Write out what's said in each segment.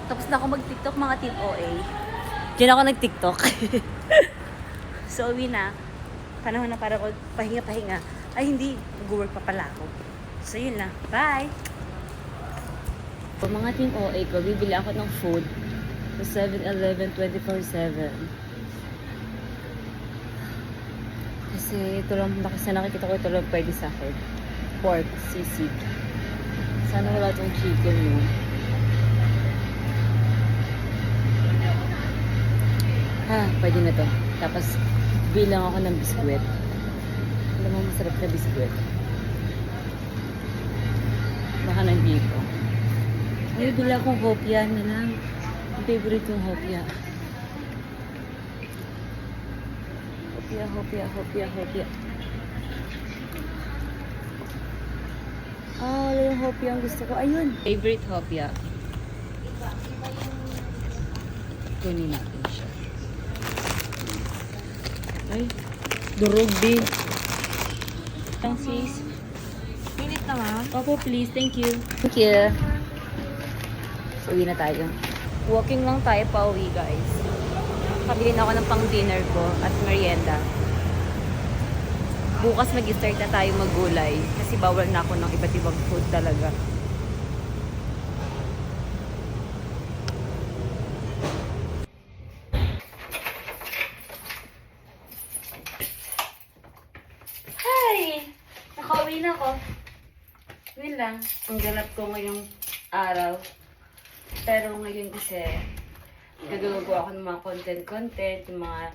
Tapos na ako mag-TikTok mga Team OA. Diyan ako nag-TikTok. So, uwi na. Panahon na para ko pahinga-pahinga. Ay, hindi. Mag-work pa pala ako. So, yun na. Bye! So, mga Team OA ko, bibili ako ng food sa 7-Eleven 24/7. Kasi ito lang, sa nakikita ko ito lang pwede sa akin. Pork, sisig. Sana wala itong chicken, no? Pwede na to. Tapos, bilang ako ng biskwit. Alam mo, masarap na biskwit. Baka nandito. Ay, bila akong hopya na lang. Ang favorite yung hopya. Hopya. Wala yung hopya ang gusto ko. Ayun. Favorite hopya. Kunin natin siya. Ay, durog din. Thanks, sis. Minute na ma'am. Opo, please. Thank you. Thank you. So, uwi na tayo. Walking lang tayo pa uwi, guys. Kabili na ako ng pang-dinner ko at merienda. Bukas mag-start na tayo maggulay. Kasi bawal na ako ng iba't ibang food talaga. Hi! Nakauwi na ako. Yun lang. Ang ganap ko ngayong araw. Pero ngayon kasi, gagawa ako ng mga content, yung mga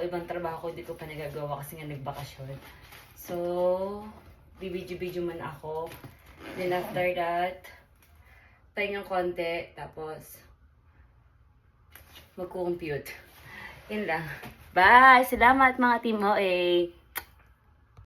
ibang trabaho ko, hindi ko pa nagagawa kasi nga nagbakasyon. So, bibidyo-bidyo man ako. Then after that, pahingang konti, tapos mag-compute. Yun lang. Bye! Salamat mga Team OA!